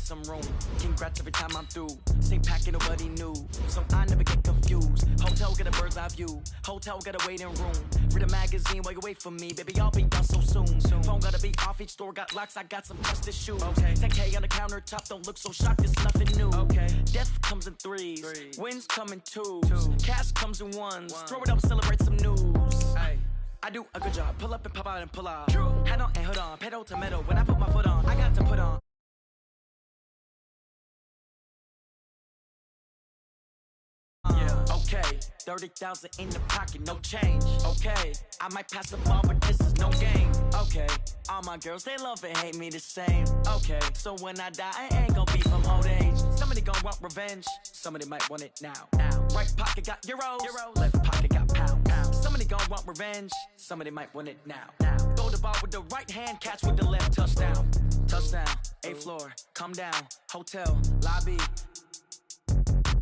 some room. Congrats every time I'm through. Same packet, nobody knew. So I never get confused. Hotel got a bird's eye view. Hotel got a waiting room. Read a magazine while you wait for me. Baby, I'll be done so soon. Phone gotta be off, each store got locks. I got some trusted shoes. Okay. 10K on the countertop, don't look so shocked, it's nothing new. Okay. Death comes in threes. Wins come in twos. Cash comes in ones. Throw it up, celebrate some news. Ay. I do a good job. Pull up and pop out and pull out. Head on and hood on. Pedal to metal. When I put my foot on, I got to put on. Okay, 30,000 in the pocket, no change. Okay, I might pass the ball, but this is no game. Okay, all my girls, they love and hate me the same. Okay, so when I die, I ain't gonna be from old age. Somebody gon' want revenge, somebody might want it now. Right pocket got euros, left pocket got pound. Somebody gon' want revenge, somebody might want it now. Throw the ball with the right hand, catch with the left, touchdown. Touchdown, 8th floor, come down, hotel, lobby.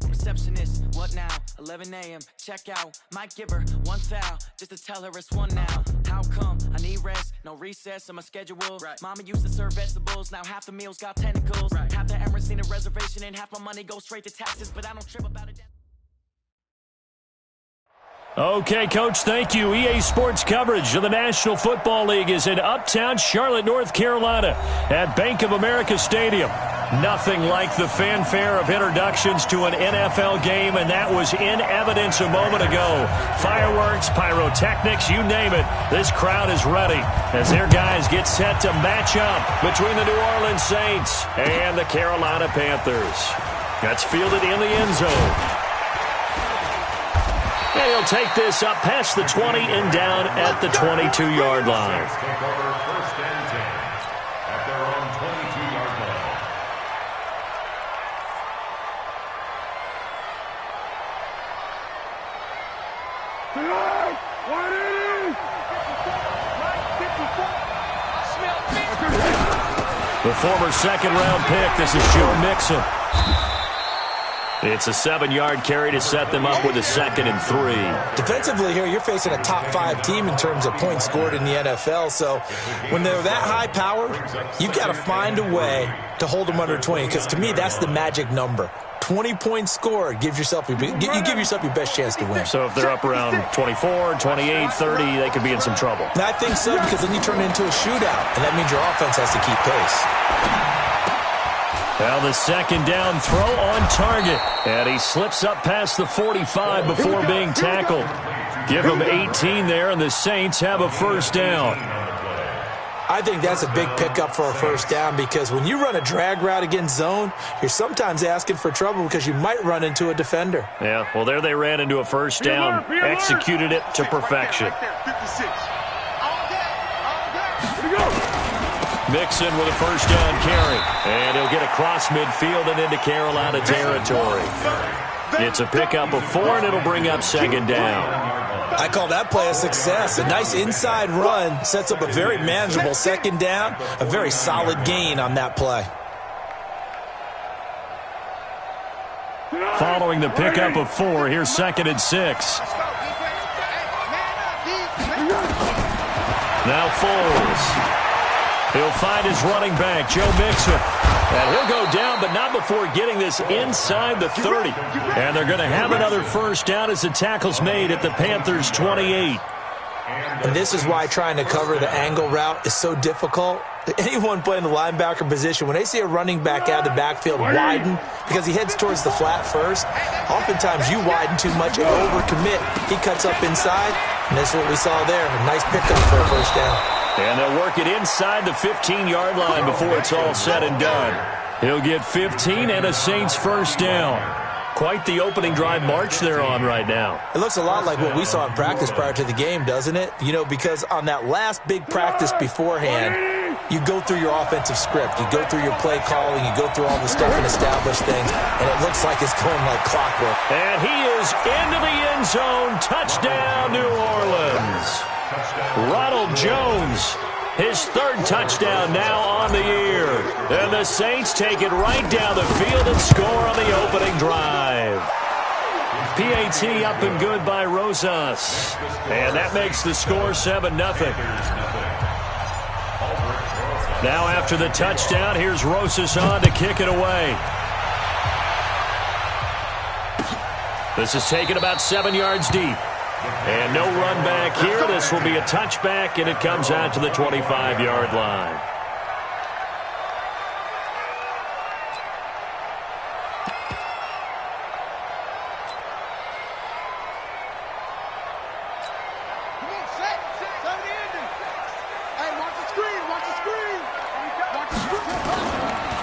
Receptionist, what now? 11 a.m. Check out. Might give her one foul just to tell her it's one now. How come? I need rest, no recess in my schedule. Right. Mama used to serve vegetables, now half the meals got tentacles. Right. Half the Emirates need a reservation and half my money goes straight to taxes, but I don't trip about it. Okay, Coach, thank you. EA Sports coverage of the National Football League is in uptown Charlotte, North Carolina at Bank of America Stadium. Nothing like the fanfare of introductions to an NFL game, and that was in evidence a moment ago. Fireworks, pyrotechnics, you name it. This crowd is ready as their guys get set to match up between the New Orleans Saints and the Carolina Panthers. That's fielded in the end zone. And he'll take this up past the 20 and down at the 22-yard line. The former second-round pick, this is Joe Mixon. It's a 7-yard carry to set them up with a 2nd and 3. Defensively here, you're facing a top-5 team in terms of points scored in the NFL. So when they're that high power, you've got to find a way to hold them under 20. Because to me, that's the magic number. 20 points scored, you give yourself your best chance to win. So if they're up around 24, 28, 30, they could be in some trouble. And I think so, because then you turn it into a shootout, and that means your offense has to keep pace. Well, the second down throw on target. And he slips up past the 45 before being tackled. Give him 18 there, and the Saints have a first down. I think that's a big pickup for a first down, because when you run a drag route against zone, you're sometimes asking for trouble because you might run into a defender. Yeah, well, there they ran into a first down, executed it to perfection. Mixon with a first down carry, and he'll get across midfield and into Carolina territory. It's a pickup of 4, and it'll bring up 2nd down. I call that play a success. A nice inside run sets up a very manageable 2nd down, a very solid gain on that play. Following the pickup of 4, here's 2nd and 6. Now Foles. He'll find his running back, Joe Mixon. And he'll go down, but not before getting this inside the 30. And they're going to have another first down as the tackle's made at the Panthers' 28. And this is why trying to cover the angle route is so difficult. Anyone playing the linebacker position, when they see a running back out of the backfield widen, because he heads towards the flat first, oftentimes you widen too much and overcommit. He cuts up inside, and that's what we saw there. A nice pickup for a first down. And they'll work it inside the 15-yard line before it's all said and done. He'll get 15 and a Saints first down. Quite the opening drive march they're on right now. It looks a lot like what we saw in practice prior to the game, doesn't it? You know, because on that last big practice beforehand, you go through your offensive script. You go through your play calling. You go through all the stuff and establish things. And it looks like it's going like clockwork. And he is into the end zone. Touchdown, New Orleans. Ronald Jones, his 3rd touchdown now on the year. And the Saints take it right down the field and score on the opening drive. PAT up and good by Rosas. And that makes the score 7-0. Now after the touchdown, here's Rosas on to kick it away. This is taken about 7 yards deep. And no run back here. This will be a touchback, and it comes out to the 25-yard line.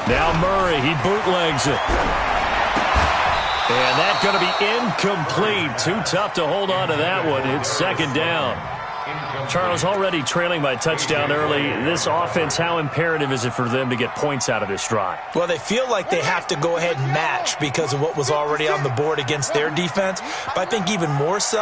Now Murray, he bootlegs it. And that's going to be incomplete. Too tough to hold on to that one. It's second down. Charles, already trailing by touchdown early. This offense, how imperative is it for them to get points out of this drive? Well, they feel like they have to go ahead and match because of what was already on the board against their defense. But I think even more so,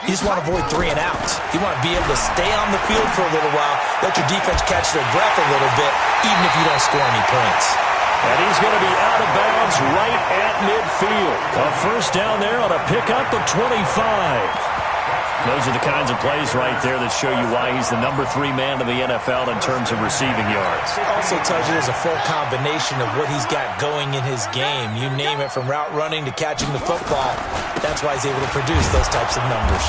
you just want to avoid 3 and outs. You want to be able to stay on the field for a little while, let your defense catch their breath a little bit, even if you don't score any points. And he's going to be out of bounds right at midfield. A first down there on a pickup of 25. Those are the kinds of plays right there that show you why he's the number 3 man in the NFL in terms of receiving yards. It also tells you there's a full combination of what he's got going in his game. You name it, from route running to catching the football. That's why he's able to produce those types of numbers.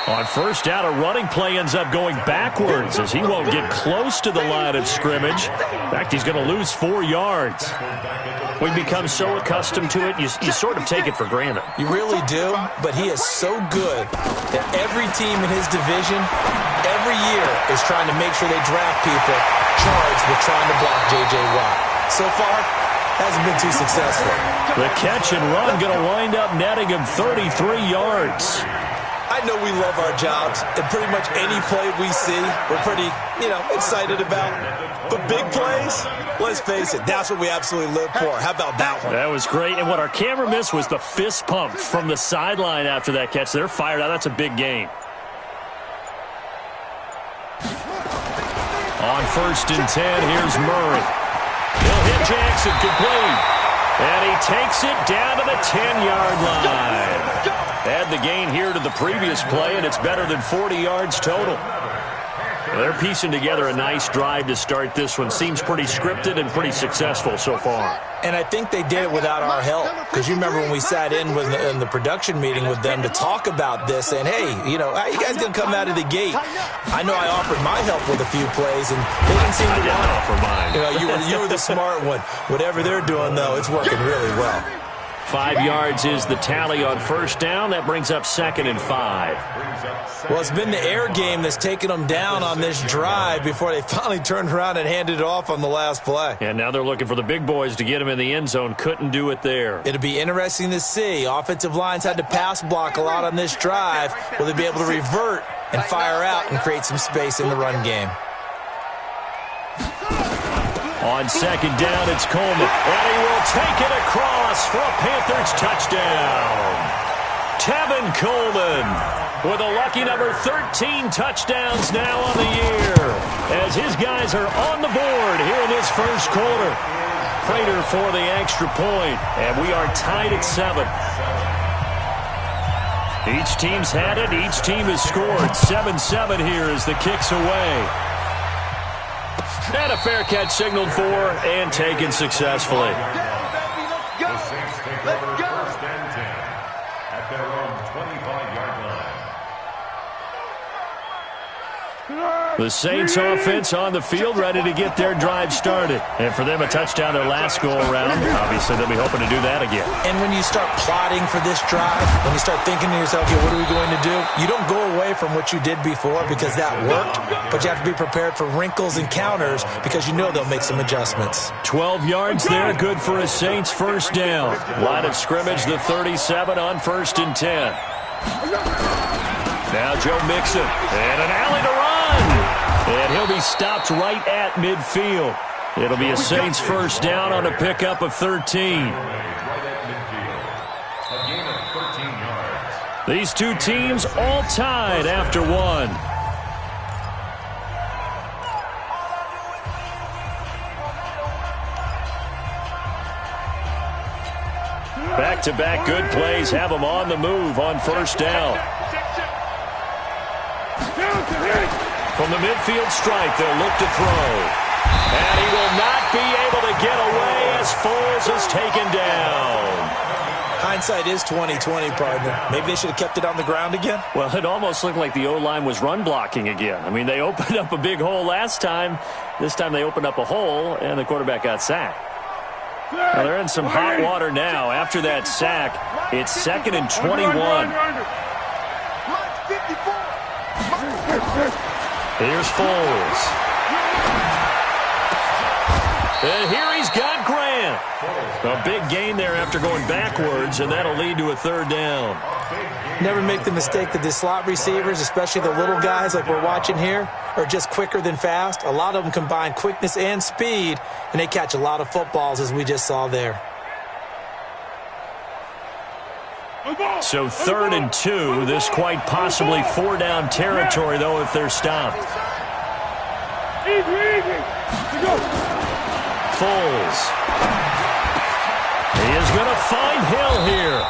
On first down, a running play ends up going backwards as he won't get close to the line of scrimmage. In fact, he's going to lose 4 yards. We've become so accustomed to it, you sort of take it for granted. You really do, but he is so good that every team in his division, every year, is trying to make sure they draft people charged with trying to block J.J. Watt. So far, hasn't been too successful. The catch and run going to wind up netting him 33 yards. I know we love our jobs, and pretty much any play we see, we're pretty, excited about. But big plays, let's face it, that's what we absolutely live for. How about that one? That was great, and what our camera missed was the fist pump from the sideline after that catch. They're fired out. That's a big gain. On first and 10, here's Murray. He'll hit Jackson, complete. And he takes it down to the 10-yard line. Add the gain here to the previous play, and it's better than 40 yards total. They're piecing together a nice drive to start this one. Seems pretty scripted and pretty successful so far. And I think they did it without our help. Because you remember when we sat in the production meeting with them to talk about this, saying, hey, how you guys going to come out of the gate? I know I offered my help with a few plays, and they didn't seem to want to offer mine. You were the smart one. Whatever they're doing, though, it's working really well. 5 yards is the tally on first down. That brings up 2nd and 5. Well, it's been the air game that's taken them down on this drive before they finally turned around and handed it off on the last play. And now they're looking for the big boys to get him in the end zone. Couldn't do it there. It'll be interesting to see. Offensive lines had to pass block a lot on this drive. Will they be able to revert and fire out and create some space in the run game? On second down, it's Coleman. And he will take it across for a Panthers touchdown. Tevin Coleman with a lucky number 13 touchdowns now on the year, as his guys are on the board here in this first quarter. Prater for the extra point, and we are tied at 7. Each team's had it. Each team has scored. 7-7 here as the kick's away. And a fair catch signaled for and taken successfully. The Saints take over first and 10 at their own 25-yard line. The Saints offense on the field, ready to get their drive started. And for them, a touchdown their last go-around. Obviously, they'll be hoping to do that again. And when you start plotting for this drive, when you start thinking to yourself, okay, what are we going to do? You don't go away from what you did before because that worked, but you have to be prepared for wrinkles and counters because you know they'll make some adjustments. 12 yards there, good for a Saints first down. Line of scrimmage, the 37 on first and 10. Now Joe Mixon, and an alley to run. And he'll be stopped right at midfield. It'll be a Saints first down on a pickup of 13. These two teams all tied after one. Back-to-back good plays have them on the move on first down. From the midfield stripe, they'll look to throw. And he will not be able to get away as Foles is taken down. Hindsight is 20/20, partner. Maybe they should have kept it on the ground again. Well, it almost looked like the O-line was run blocking again. I mean, they opened up a big hole last time. This time they opened up a hole, and the quarterback got sacked. Well, they're in some hot water now. After that sack, it's 2nd and 21. Here's Foles. And here he's got Grant. A big gain there after going backwards, and that'll lead to a 3rd down. Never make the mistake that the slot receivers, especially the little guys like we're watching here, are just quicker than fast. A lot of them combine quickness and speed, and they catch a lot of footballs, as we just saw there. So 3rd and 2. This quite possibly 4-down territory, though, if they're stopped. Foles. He is going to find Hill here.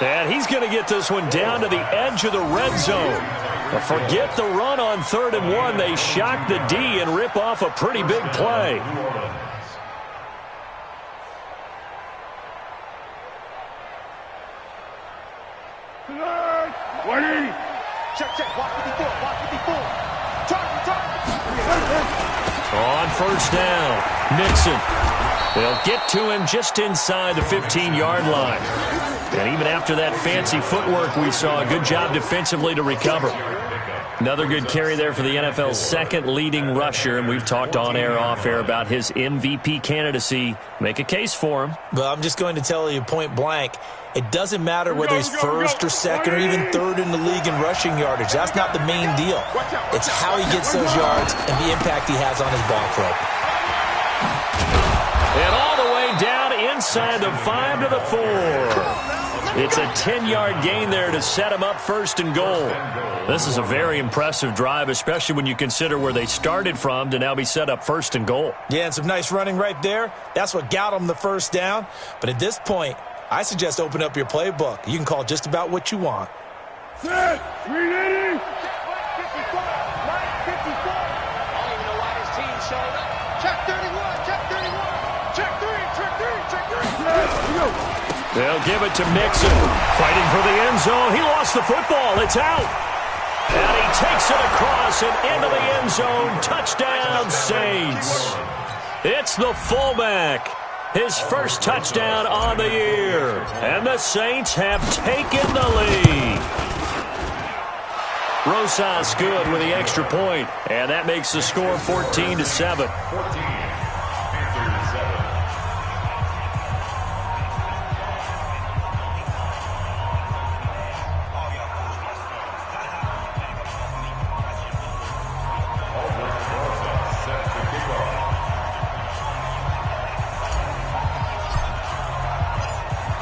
And he's going to get this one down to the edge of the red zone. But forget the run on 3rd and 1. They shock the D and rip off a pretty big play. On 1st down, Mixon. They'll get to him just inside the 15-yard line. And even after that fancy footwork we saw, a good job defensively to recover. Another good carry there for the NFL's 2nd leading rusher, and we've talked on air, off air about his MVP candidacy. Make a case for him. But I'm just going to tell you point blank, it doesn't matter whether he's 1st or 2nd or even 3rd in the league in rushing yardage. That's not the main deal. It's how he gets those yards and the impact he has on his ball club. And all the way down inside the 5 to the 4. It's a 10-yard gain there to set him up 1st and goal. This is a very impressive drive, especially when you consider where they started from to now be set up 1st and goal. Yeah, and some nice running right there. That's what got him the 1st down. But at this point, I suggest open up your playbook. You can call just about what you want. Set, 380. They'll give it to Mixon. Fighting for the end zone. He lost the football. It's out. And he takes it across and into the end zone. Touchdown, Saints. It's the fullback. His 1st touchdown on the year. And the Saints have taken the lead. Rosas good with the extra point. And that makes the score 14-7.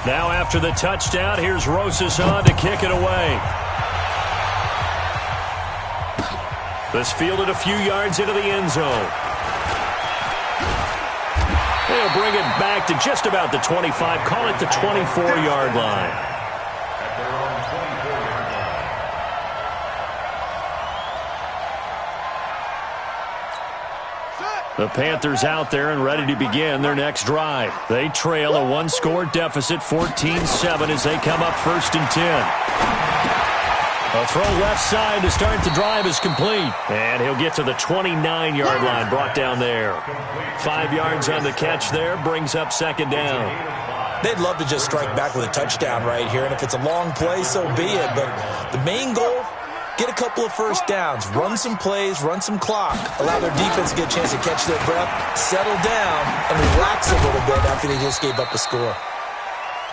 Now after the touchdown, here's Rosas on to kick it away. This fielded a few yards into the end zone. They'll bring it back to just about the 25, call it the 24-yard line. The Panthers out there and ready to begin their next drive. They trail a 1-score deficit, 14-7, as they come up 1st and 10. A throw left side to start the drive is complete. And he'll get to the 29-yard line, brought down there. 5 yards on the catch there, brings up 2nd down. They'd love to just strike back with a touchdown right here, and if it's a long play, so be it. But the main goal, get a couple of 1st downs, run some plays, run some clock, allow their defense to get a chance to catch their breath, settle down, and relax a little bit after they just gave up a score.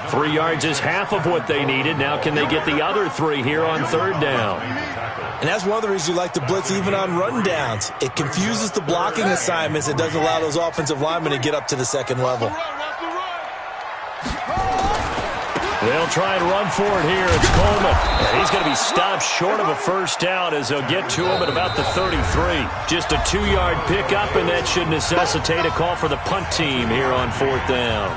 3 yards is half of what they needed. Now can they get the other 3 here on 3rd down? And that's one of the reasons you like to blitz even on run downs. It confuses the blocking assignments. It doesn't allow those offensive linemen to get up to the 2nd level. They'll try and run for it here. It's Coleman. And he's going to be stopped short of a 1st down as they'll get to him at about the 33. Just a 2-yard pickup, and that should necessitate a call for the punt team here on 4th down.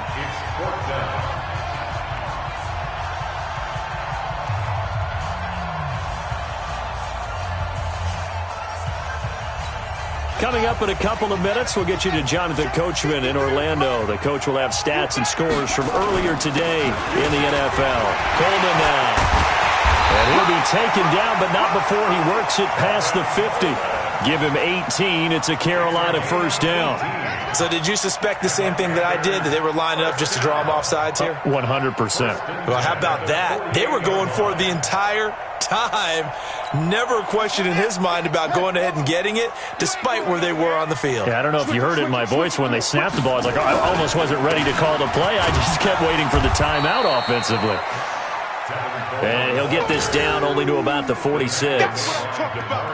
Coming up in a couple of minutes, we'll get you to Jonathan Coachman in Orlando. The coach will have stats and scores from earlier today in the NFL. Coleman now. And he'll be taken down, but not before he works it past the 50. Give him 18. It's a Carolina first down. So did you suspect the same thing that I did, that they were lining up just to draw him off sides here? 100%. Well, how about that? They were going for it the entire time. Never a question in his mind about going ahead and getting it, despite where they were on the field. Yeah, I don't know if you heard it in my voice when they snapped the ball. I was like, I almost wasn't ready to call the play. I just kept waiting for the timeout offensively. And he'll get this down only to about the 46.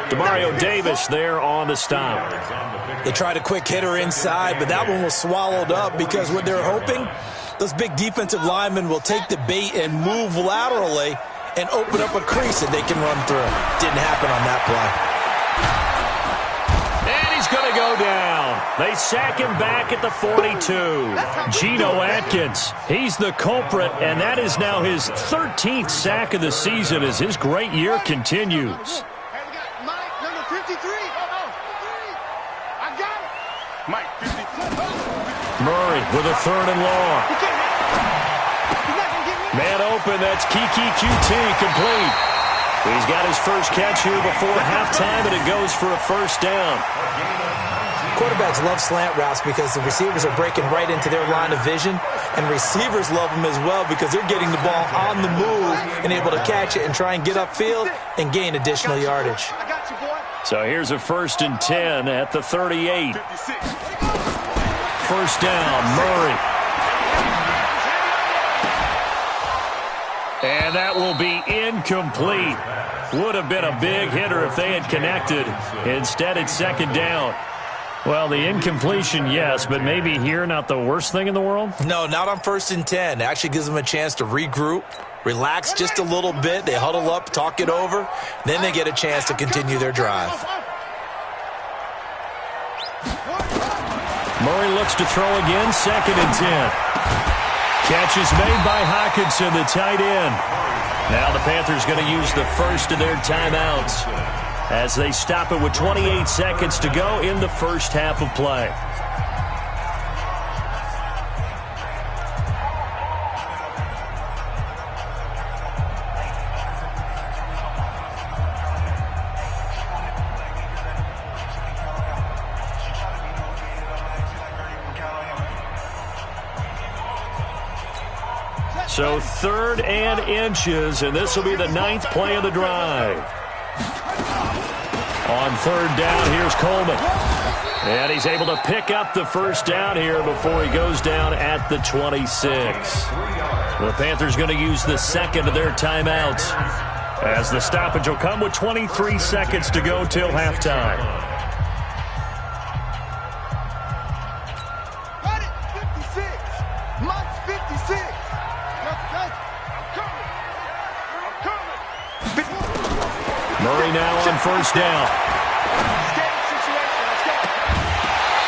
Demario Davis there on the stop. They tried a quick hitter inside, but that one was swallowed up because what they're hoping, those big defensive linemen will take the bait and move laterally and open up a crease that they can run through. Didn't happen on that play. And he's going to go down. They sack him back at the 42. Geno Atkins, he's the culprit, and that is now his 13th sack of the season as his great year continues. Murray with a third and long. Man open, that's Kiki QT, complete. He's got his first catch here before halftime, and it goes for a first down. Quarterbacks love slant routes because the receivers are breaking right into their line of vision, and receivers love them as well because they're getting the ball on the move and able to catch it and try and get upfield and gain additional yardage. So here's a 1st and 10 at the 38. First down, Murray. And that will be incomplete. Would have been a big hitter if they had connected. Instead, it's second down. Well, the incompletion, yes, but maybe here not the worst thing in the world? No, not on 1st and 10. It actually gives them a chance to regroup, relax just a little bit. They huddle up, talk it over. Then they get a chance to continue their drive. Murray looks to throw again, 2nd and 10. Catch is made by Hockenson, the tight end. Now the Panthers going to use the first of their timeouts as they stop it with 28 seconds to go in the first half of play. So 3rd and inches, and this will be the 9th play of the drive. On 3rd down, here's Coleman. And he's able to pick up the first down here before he goes down at the 26. The Panthers going to use the second of their timeouts as the stoppage will come with 23 seconds to go till halftime. Murray now on first down.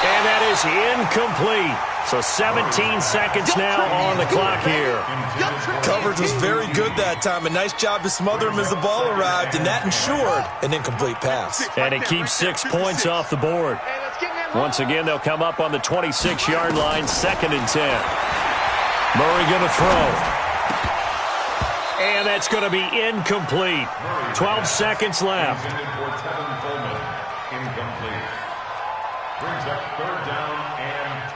And that is incomplete. So 17 seconds now on the clock here. Coverage was very good that time. A nice job to smother him as the ball arrived, and that ensured an incomplete pass. And it keeps 6 points off the board. Once again, they'll come up on the 26-yard line, 2nd and 10. Murray going to throw. And that's going to be incomplete. 12 seconds left. Incomplete. Brings up 3rd down and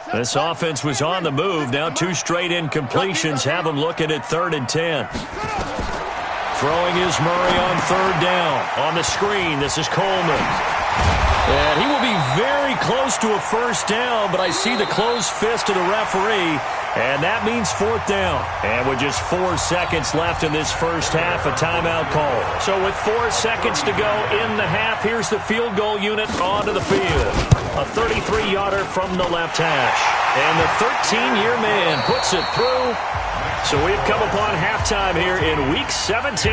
10. This offense was on the move. Now 2 straight incompletions have them looking at 3rd and 10. Throwing is Murray on 3rd down. On the screen, this is Coleman. And he will be very close to a first down, but I see the closed fist of the referee, and that means 4th down. And with just 4 seconds left in this first half, a timeout call. So with 4 seconds to go in the half, here's the field goal unit onto the field. A 33-yarder from the left hash. And the 13-year man puts it through So we've come upon halftime here in Week 17.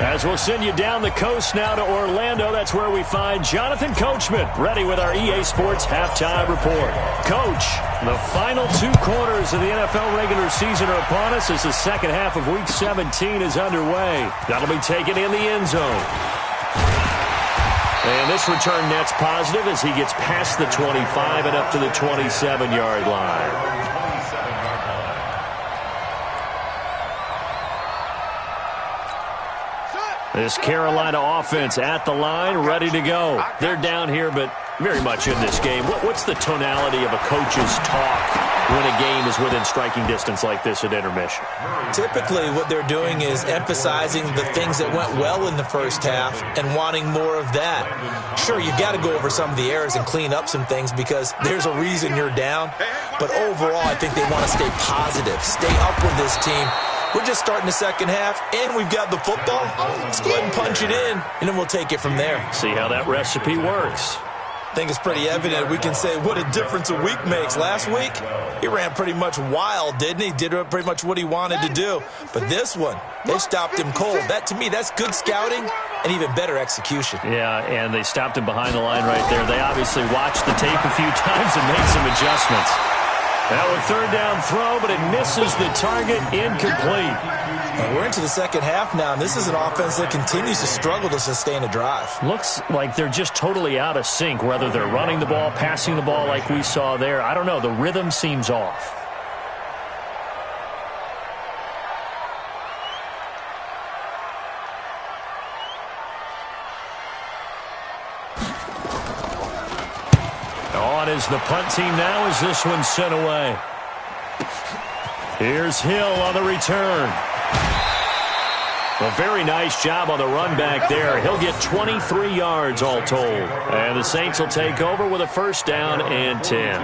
As we'll send you down the coast now to Orlando, that's where we find Jonathan Coachman, ready with our EA Sports Halftime Report. Coach, the final 2 quarters of the NFL regular season are upon us as the second half of Week 17 is underway. That'll be taken in the end zone. And this return net's positive as he gets past the 25 and up to the 27-yard line. This Carolina offense at the line, ready to go. They're down here, but very much in this game. What's the tonality of a coach's talk when a game is within striking distance like this at intermission? Typically, what they're doing is emphasizing the things that went well in the first half and wanting more of that. Sure, you've got to go over some of the errors and clean up some things because there's a reason you're down. But overall, I think they want to stay positive, stay up with this team. We're just starting the second half, and we've got the football. Let's go ahead and punch it in, and then we'll take it from there. See how that recipe works. I think it's pretty evident. We can say what a difference a week makes. Last week, he ran pretty much wild, didn't he? Did pretty much what he wanted to do. But this one, they stopped him cold. That, to me, that's good scouting and even better execution. Yeah, and they stopped him behind the line right there. They obviously watched the tape a few times and made some adjustments. Now a third down throw, but it misses the target, incomplete. And we're into the second half now, and this is an offense that continues to struggle to sustain a drive. Looks like they're just totally out of sync, whether they're running the ball, passing the ball like we saw there. I don't know. The rhythm seems off. On is the punt team now as this one's sent away. Here's Hill on the return. A very nice job on the run back there. He'll get 23 yards all told. And the Saints will take over with a first down and 10.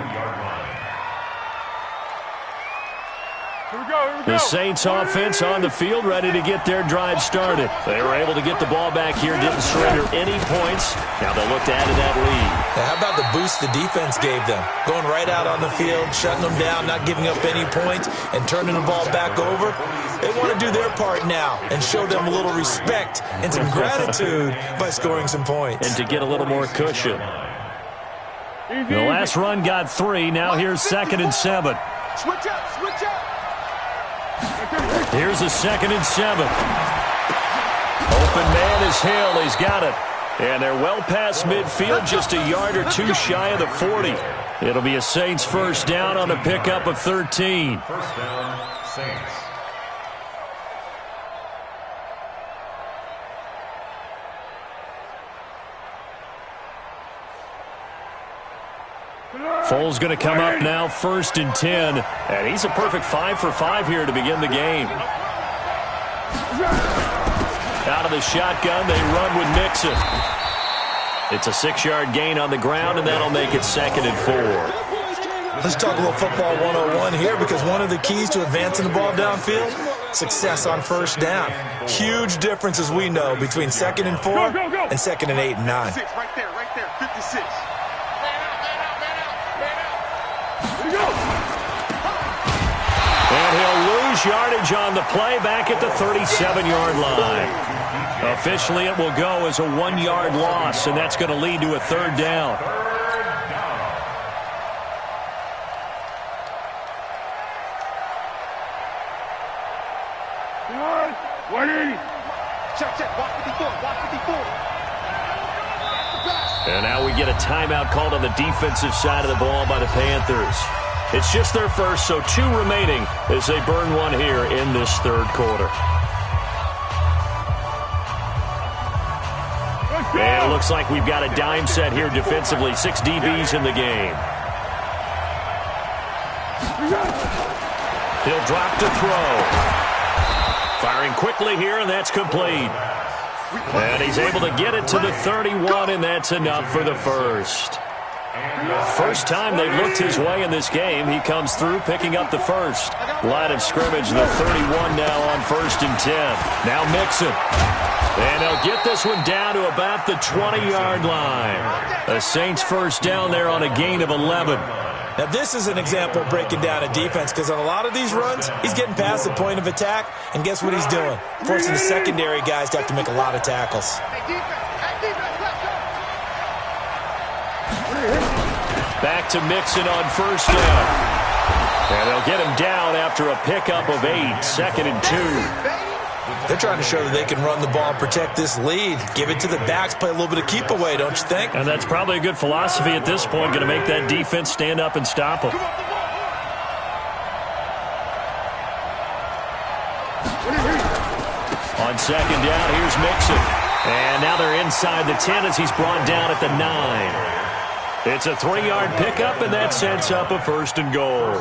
The Saints offense on the field, ready to get their drive started. They were able to get the ball back here, didn't surrender any points. Now they'll look to add to that lead. Now, how about the boost the defense gave them? Going right out on the field, shutting them down, not giving up any points, and turning the ball back over. They want to do their part now and show them a little respect and some gratitude by scoring some points. And to get a little more cushion. The last run got 3. Now here's 2nd and 7. Switch up, switch up. Here's a 2nd and 7. Open man is Hill. He's got it. And they're well past midfield, just a yard or 2 shy of the 40. It'll be a Saints first down on a pickup of 13. First down, Saints. Foles going to come up now, 1st and 10. And he's a perfect 5 for 5 here to begin the game. Out of the shotgun, they run with Mixon. It's a 6-yard gain on the ground, and that'll make it 2nd and 4. Let's talk a little football 101 here, because one of the keys to advancing the ball downfield, success on first down. Huge difference, as we know, between 2nd and 4 and 2nd and 8 and 9. Right there, 56. And he'll lose yardage on the play back at the 37-yard line. Officially, it will go as a 1-yard loss, and that's going to lead to a 3rd down. And now we get a timeout called on the defensive side of the ball by the Panthers. It's just their first, so 2 remaining as they burn one here in this 3rd quarter. And it looks like we've got a dime set here defensively. 6 DBs in the game. He'll drop to throw. Firing quickly here, and that's complete. And he's able to get it to the 31, and that's enough for the first. First time they've looked his way in this game. He comes through picking up the first. Line of scrimmage, the 31 now on 1st and 10. Now Mixon. And they'll get this one down to about the 20-yard line. The Saints first down there on a gain of 11. Now, this is an example of breaking down a defense because on a lot of these runs, he's getting past the point of attack, and guess what he's doing? Forcing the secondary guys to have to make a lot of tackles. Back to Mixon on first down. And they'll get him down after a pickup of 8, 2nd and 2. They're trying to show that they can run the ball and protect this lead. Give it to the backs, play a little bit of keep away, don't you think? And that's probably a good philosophy at this point, going to make that defense stand up and stop them. On second down, here's Mixon. And now they're inside the 10 as he's brought down at the 9. It's a 3-yard pickup, and that sets up a 1st and goal.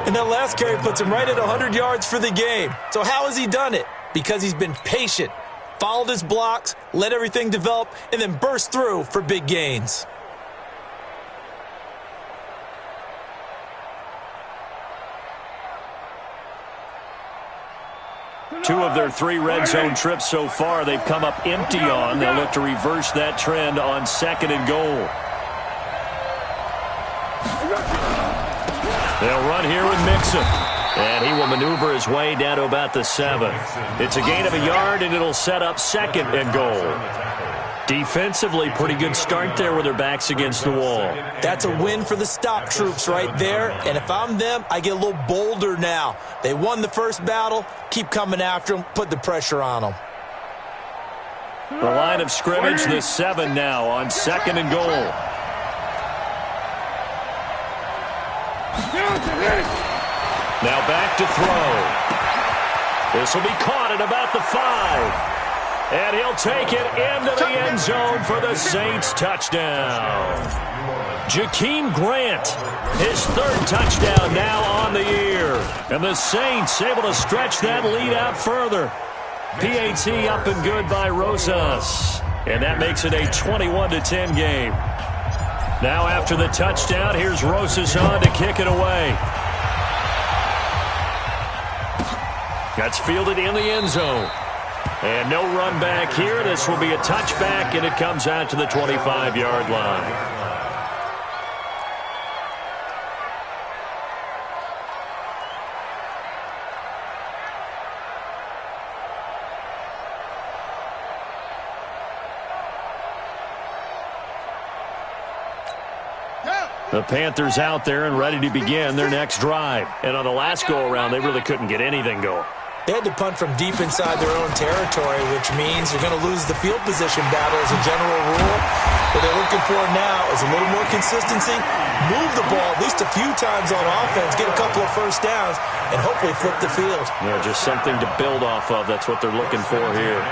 And that last carry puts him right at 100 yards for the game. So how has he done it? Because he's been patient, followed his blocks, let everything develop, and then burst through for big gains. Two of their 3 red zone trips so far, they've come up empty on. They'll look to reverse that trend on 2nd and goal. They'll run here with Mixon. And he will maneuver his way down to about the 7. It's a gain of a yard, and it'll set up 2nd and goal. Defensively, pretty good start there with their backs against the wall. That's a win for the stop troops right there. And if I'm them, I get a little bolder now. They won the first battle. Keep coming after them. Put the pressure on them. The line of scrimmage, the 7 now on 2nd and goal. Now back to throw. This will be caught at about the 5. And he'll take it into the end zone for the Saints touchdown. Jakeem Grant, his 3rd touchdown now on the year. And the Saints able to stretch that lead out further. PAT up and good by Rosas. And that makes it a 21-10 game. Now after the touchdown, here's Rosas on to kick it away. That's fielded in the end zone. And no run back here. This will be a touchback, and it comes out to the 25-yard line. The Panthers out there and ready to begin their next drive. And on the last go-around, they really couldn't get anything going. They had to punt from deep inside their own territory, which means you're going to lose the field position battle as a general rule. What they're looking for now is a little more consistency, move the ball at least a few times on offense, get a couple of first downs, and hopefully flip the field. Yeah, just something to build off of. That's what they're looking for here.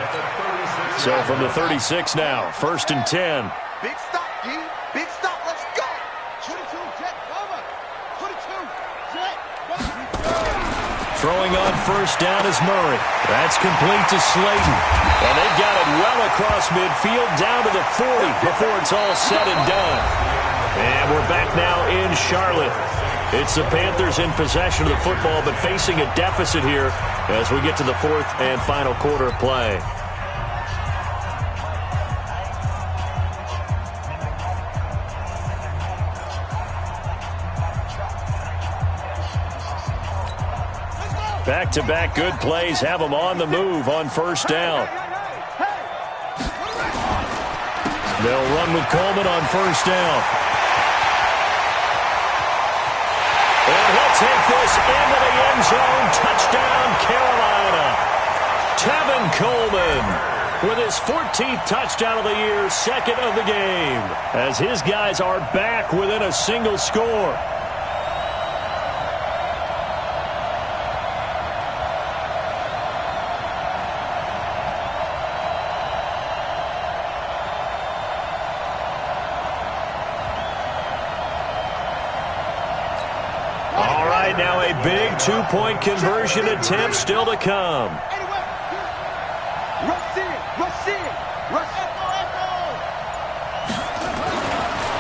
So from the 36 now, 1st and 10. Big stop, D. Big stop. Let's go. 22, jet, cover. 22, jet, Throwing on first down is Murray. That's complete to Slayton. And they've got it well across midfield down to the 40 before it's all said and done. And we're back now in Charlotte. It's the Panthers in possession of the football, but facing a deficit here as we get to the 4th and final quarter of play. Back-to-back good plays have them on the move on first down. They'll run with Coleman on first down. And he'll take this into the end zone. Touchdown, Carolina. Tevin Coleman with his 14th touchdown of the year, 2nd of the game, as his guys are back within a single score. Now a big 2-point conversion attempt still to come.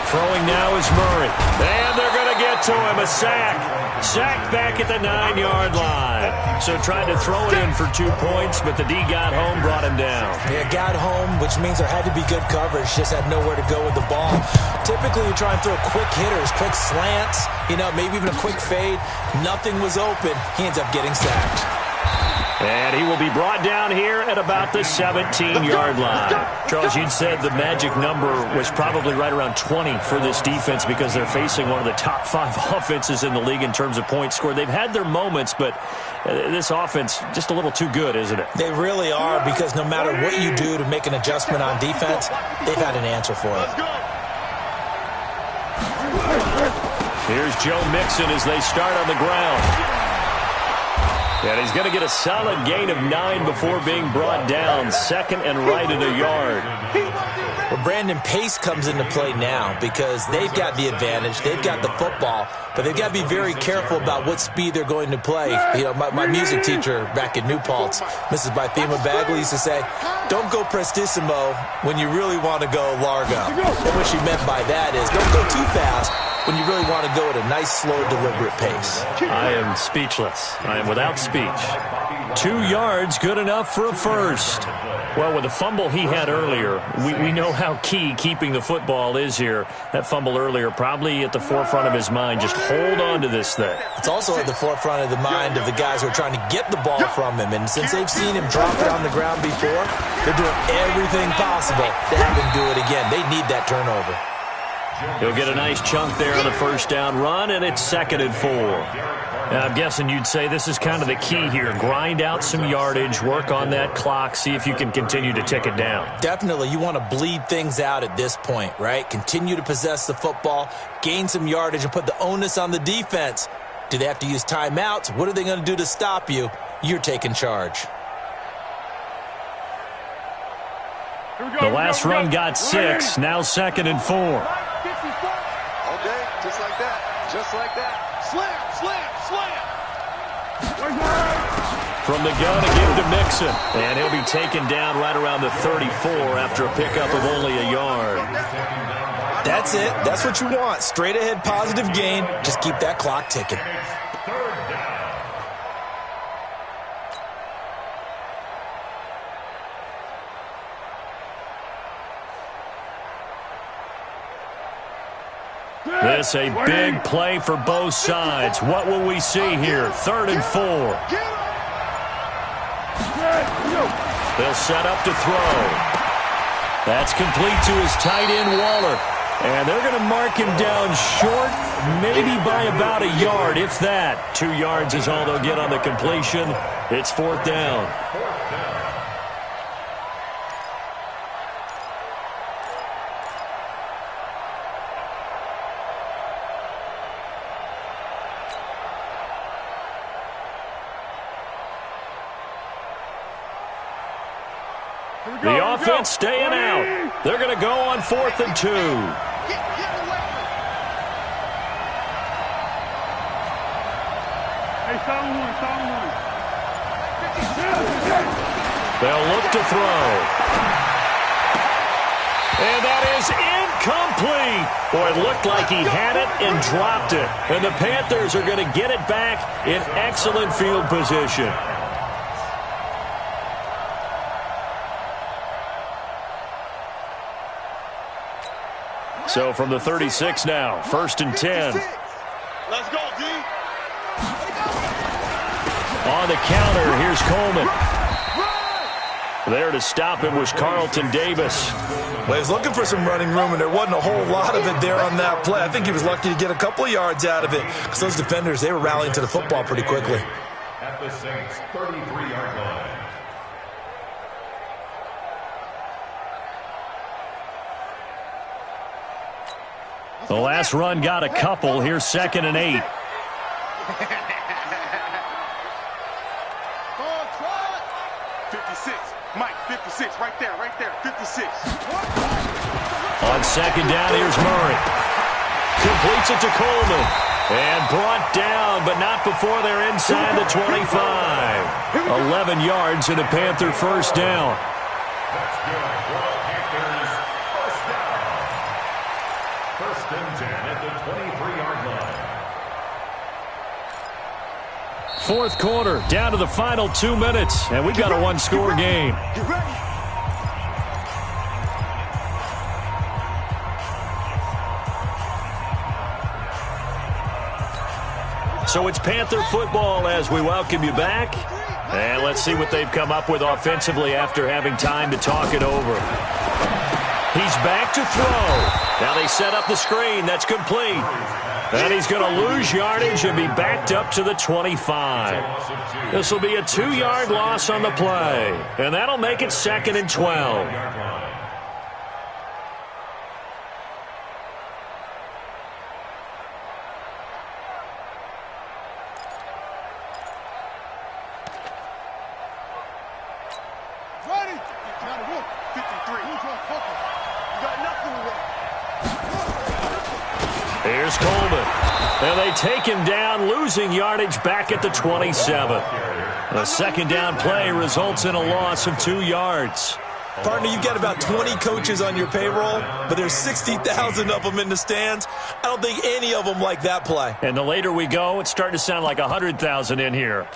Throwing now is Murray. And they're going to get to him. A sack. Sacked back at the 9-yard line. So trying to throw it in for 2 points, but the D got home, brought him down. Yeah, got home, which means there had to be good coverage. Just had nowhere to go with the ball. Typically, you try and throw quick hitters, quick slants, maybe even a quick fade. Nothing was open. He ends up getting sacked. And he will be brought down here at about the 17-yard line. Charles, you'd said the magic number was probably right around 20 for this defense because they're facing one of the top 5 offenses in the league in terms of points scored. They've had their moments, but this offense just a little too good, isn't it? They really are, because no matter what you do to make an adjustment on defense, they've had an answer for it. Here's Joe Mixon as they start on the ground. And he's going to get a solid gain of 9 before being brought down. Second and right at a yard. Well, Brandon, pace comes into play now because they've got the advantage. They've got the football, but they've got to be very careful about what speed they're going to play. My music teacher back in New Paltz, Mrs. Bythema Bagley, used to say, don't go prestissimo when you really want to go largo. And what she meant by that is don't go too fast when you really want to go at a nice, slow, deliberate pace. I am speechless. I am without speech. 2 yards, good enough for a first. Well, with the fumble he had earlier, we know how key keeping the football is here. That fumble earlier probably at the forefront of his mind. Just hold on to this thing. It's also at the forefront of the mind of the guys who are trying to get the ball from him. And since they've seen him drop it on the ground before, they're doing everything possible to have him do it again. They need that turnover. He'll get a nice chunk there on the first down run, and it's 2nd and 4. Now, I'm guessing you'd say this is kind of the key here. Grind out some yardage, work on that clock, see if you can continue to tick it down. Definitely. You want to bleed things out at this point, right? Continue to possess the football, gain some yardage, and put the onus on the defense. Do they have to use timeouts? What are they going to do to stop you? You're taking charge. The last run got 6, now 2nd and 4. Okay, just like that. Just like that. Slam, slam, slam. From the gun, a give to Mixon. And he'll be taken down right around the 34 after a pickup of only a yard. That's it. That's what you want. Straight ahead positive gain. Just keep that clock ticking. This a big play for both sides. What will we see here? 3rd and 4. They'll set up to throw. That's complete to his tight end, Waller. And they're going to mark him down short, maybe by about a yard, if that. 2 yards is all they'll get on the completion. It's 4th down. The offense staying out. They're going to go on 4th and 2. They'll look to throw. And that is incomplete. Boy, it looked like he had it and dropped it. And the Panthers are going to get it back in excellent field position. So from the 36 now, 1st and 10. Let's go, D. On the counter, here's Coleman. There to stop him was Carlton Davis. Well, he was looking for some running room, and there wasn't a whole lot of it there on that play. I think he was lucky to get a couple of yards out of it because those defenders, they were rallying to the football pretty quickly. At the Saints' 33-yard line. The last run got a couple. Here's 2nd and 8. Mike, 56, right there, 56. On 2nd down, here's Murray. Completes it to Coleman. And brought down, but not before they're inside the 25. 11 yards and a Panther first down. That's good for the Panthers. First down. 1st and 10 at the 23-yard line. 4th quarter, down to the final 2 minutes, and we've got a one-score game. Get ready. So it's Panther football as we welcome you back. And let's see what they've come up with offensively after having time to talk it over. He's back to throw. Now they set up the screen. That's complete. And he's going to lose yardage and be backed up to the 25. This will be a 2-yard loss on the play. And that'll make it 2nd and 12. Here's Coleman. And they take him down, losing yardage back at the 27. A second down play results in a loss of 2 yards. Partner, you've got about 20 coaches on your payroll, but there's 60,000 of them in the stands. I don't think any of them like that play. And the later we go, it's starting to sound like 100,000 in here.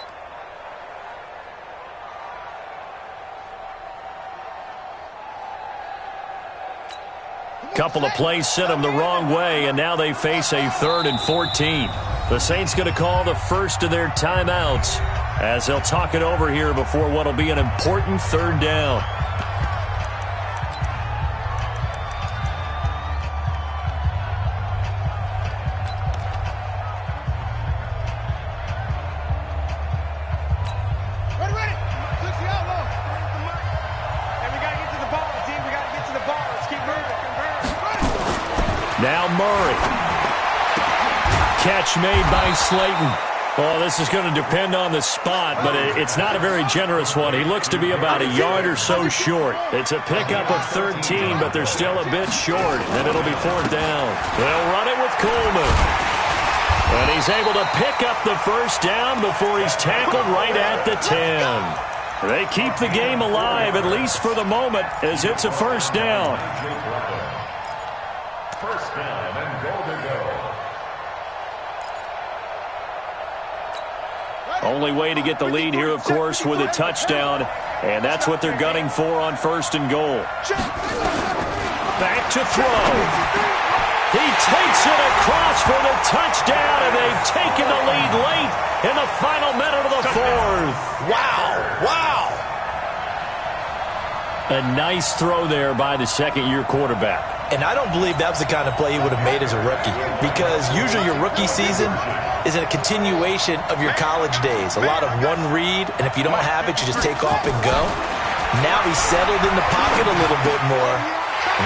Couple of plays sent them the wrong way, and now they face a 3rd and 14. The Saints going to call the first of their timeouts as they'll talk it over here before what will be an important 3rd down. Now Murray. Catch made by Slayton. Oh, this is going to depend on the spot, but it's not a very generous one. He looks to be about a yard or so short. It's a pickup of 13, but they're still a bit short, and it'll be 4th down. They'll run it with Coleman. And he's able to pick up the 1st down before he's tackled right at the 10. They keep the game alive, at least for the moment, as it's a 1st down. 1st down and goal to go. Only way to get the lead here, of course, with a touchdown, and that's what they're gunning for on 1st and goal. Back to throw. He takes it across for the touchdown, and they've taken the lead late in the final minute of the 4th. Wow, wow. A nice throw there by the 2nd-year quarterback. And I don't believe that was the kind of play he would have made as a rookie, because usually your rookie season is a continuation of your college days. A lot of one read, and if you don't have it, you just take off and go. Now he's settled in the pocket a little bit more,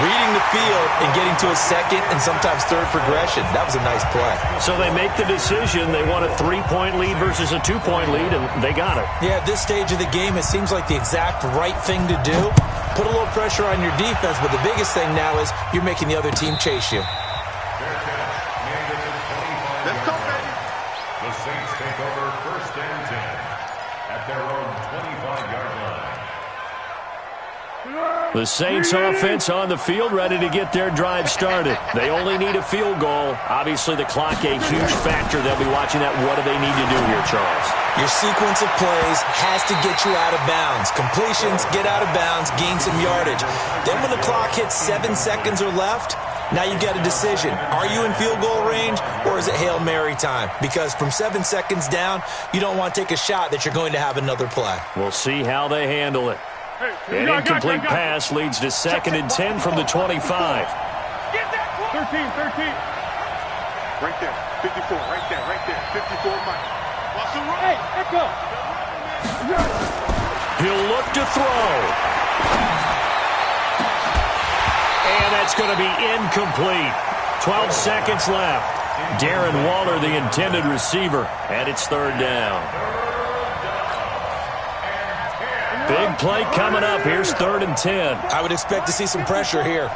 reading the field and getting to a 2nd and sometimes 3rd progression. That was a nice play. So they make the decision. They want a 3-point lead versus a 2-point lead, and they got it. Yeah, at this stage of the game, it seems like the exact right thing to do. Put a little pressure on your defense, but the biggest thing now is you're making the other team chase you. Let's go, baby. The Saints take over 1st and 10 at their own 25-yard line. The Saints offense on the field, ready to get their drive started. They only need a field goal. Obviously, the clock a huge factor. They'll be watching that. What do they need to do here, Charles? Your sequence of plays has to get you out of bounds. Completions, get out of bounds, gain some yardage. Then when the clock hits 7 seconds or left, now you get a decision. Are you in field goal range, or is it Hail Mary time? Because from 7 seconds down, you don't want to take a shot that you're going to have another play. We'll see how they handle it. An incomplete pass leads to 2nd and 10 from the 25. 13. Right there, 54, right there, 54 Mike. Hey, echo. He'll look to throw. And that's going to be incomplete. 12 seconds left. Darren Waller, the intended receiver, and it's 3rd down. Big play coming up. Here's 3rd and 10. I would expect to see some pressure here.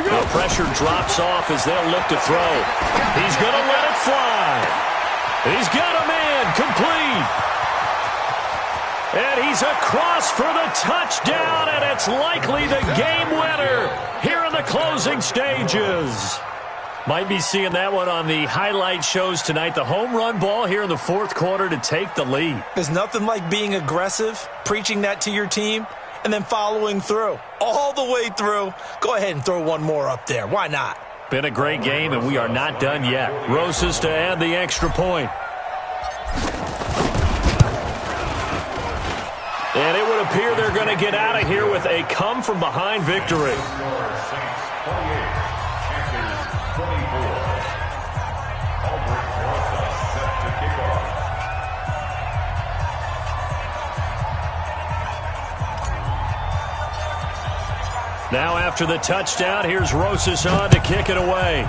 The pressure drops off as they'll look to throw. He's going to let it fly. He's got a man complete. And he's across for the touchdown, and it's likely the game winner here in the closing stages. Might be seeing that one on the highlight shows tonight. The home run ball here in the 4th quarter to take the lead. There's nothing like being aggressive, preaching that to your team, and then following through all the way through. Go ahead and throw one more up there. Why not? Been a great game, and we are not done yet. Rosas to add the extra point. And it would appear they're going to get out of here with a come-from-behind victory. Now after the touchdown, here's Rosas on to kick it away.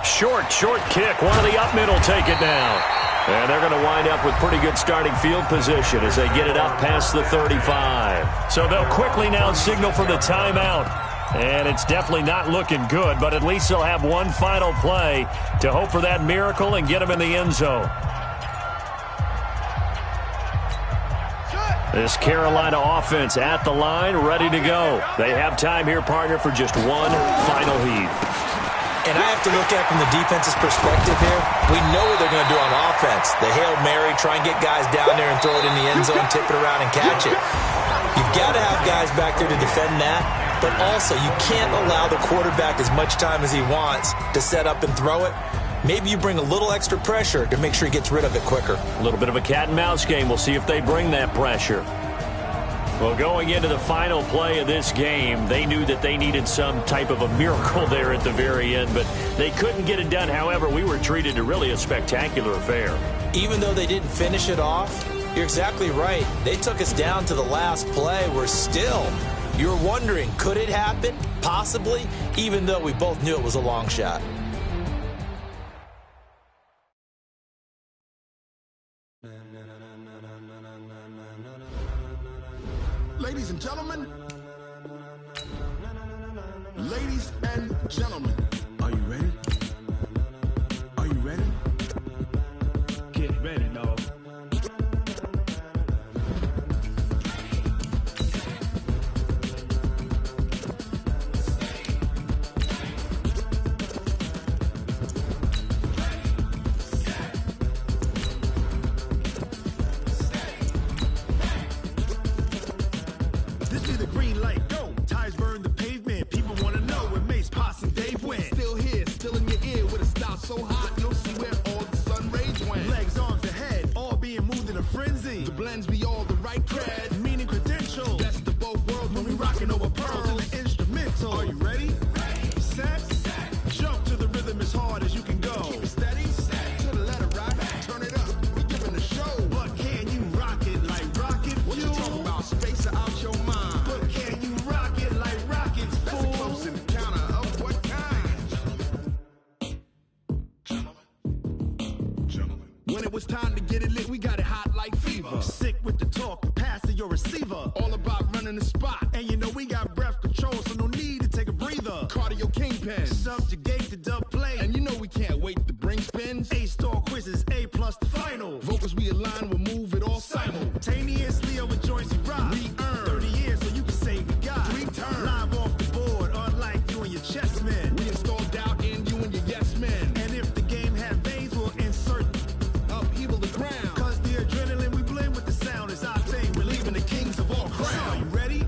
Short kick. One of the up middle take it down. And they're going to wind up with pretty good starting field position as they get it up past the 35. So they'll quickly now signal for the timeout. And it's definitely not looking good, but at least they'll have one final play to hope for that miracle and get them in the end zone. This Carolina offense at the line, ready to go. They have time here, partner, for just one final heave. And I have to look at it from the defense's perspective here. We know what they're going to do on offense. The Hail Mary, try and get guys down there and throw it in the end zone, tip it around and catch it. You've got to have guys back there to defend that, but also you can't allow the quarterback as much time as he wants to set up and throw it. Maybe you bring a little extra pressure to make sure he gets rid of it quicker. A little bit of a cat and mouse game. We'll see if they bring that pressure. Well, going into the final play of this game, they knew that they needed some type of a miracle there at the very end, but they couldn't get it done. However, we were treated to really a spectacular affair. Even though they didn't finish it off, you're exactly right. They took us down to the last play. We're still, you're wondering, could it happen? Possibly, even though we both knew it was a long shot. Ladies and gentlemen, are you ready? Are you ready? Get ready, dog. This is the green light, go. Tires burn the pavement. People want to know where Mace, Posse, and Dave went. Still here, still in your ear with a style so hot, you'll see where all the sun rays went. Legs, arms, and head, all being moved in a frenzy. The blends be all the right cred, meaning credentials. Best of both worlds when we rockin' over pearls in the instrumental. Are you ready? Set. Jump to the rhythm as hard as you can go. Keep it steady. To the letter rock. Turn it up. We giving a show. But can you rock it like rocket fuel? What you talking about? Space out your mind. But can you rock it like rockets, fool? That's a close encounter of what kind? Gentlemen. When it was time to get it lit, we got it hot like fever. Sick with the talk, passing your receiver. All about running the spot. And you know we got breath control, so no need to take a breather. Cardio kingpin. Subjugate the dub play. And you know we can't wait to bring spins. A-star quizzes, A+ the final. Vocals we align, we'll move it all simultaneously over joints we rock. We earn 30 years, so you can say we got 3 turns. Live off the board, unlike you and your chess men. We install doubt in you and your yes men. And if the game had veins, we'll insert upheaval the ground. Cause the adrenaline we blend with the sound is our thing. We're leaving the kings of all crowns. Are you ready?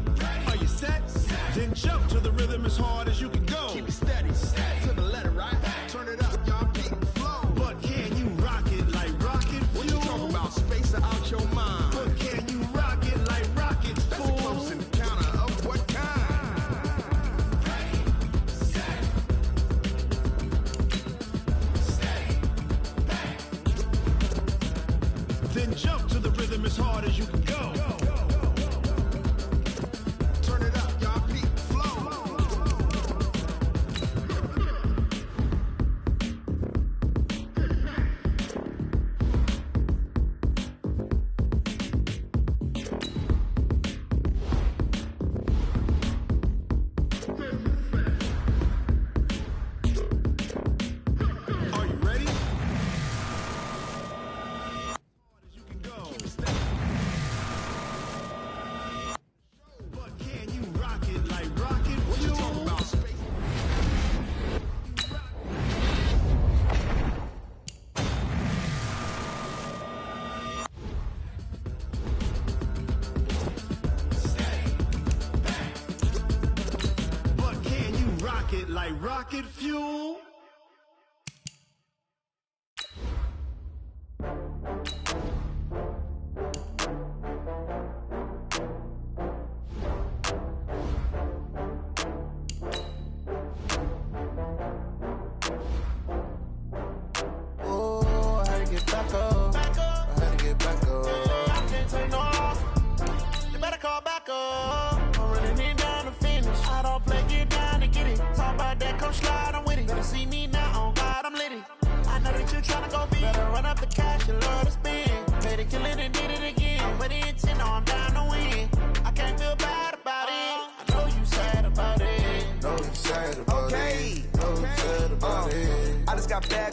pocket like rocket fuel.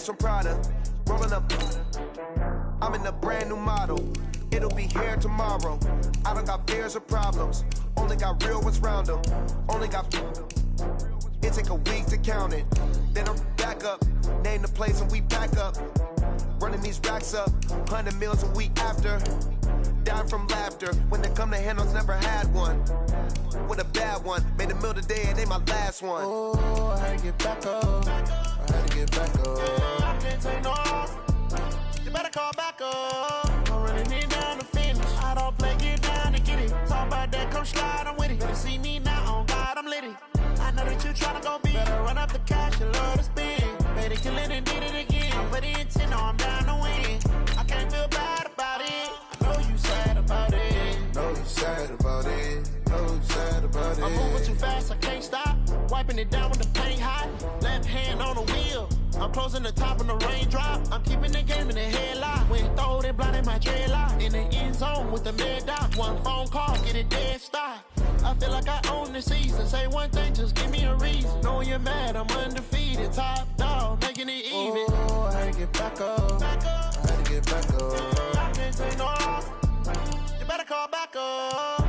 From Prada, rolling up. I'm in a brand new model. It'll be here tomorrow. I don't got fears or problems. Only got real ones round them. Only got. It take a week to count it. Then I'm back up. Name the place and we back up. Running these racks up. 100 meals a week after. Dying from laughter. When they come to handles, never had one. With a bad one. Made a meal today and ain't my last one. Oh, I had to get back up. I had to get back up. I can't take no off. You better call back up. I'm running it down to finish. I don't play, get down to get it. Talk about that, come slide, I'm with it. Better see me now, on God, I'm litty. I know that you tryna go big. Better run up the cash, you love to spend. Made it, kill it, and did it again. But the intent, no, I'm down to win. I can't feel bad about it. I know you sad about it. Know you sad about it. Know you sad about it. I'm moving too fast, I can't stop. Wiping it down with the paint hot. Left hand on the wheel. I'm closing the top on the raindrop. I'm keeping the game in the headlock. When throw it, blinding my dreadlock. In the end zone with the mid dot. One phone call, get it dead stop. I feel like I own the season. Say one thing, just give me a reason. Knowing you're mad, I'm undefeated. Top dog, making it even. Oh, I had to get back up. Back up. I had to get back up. I can't take no loss. You better call back up.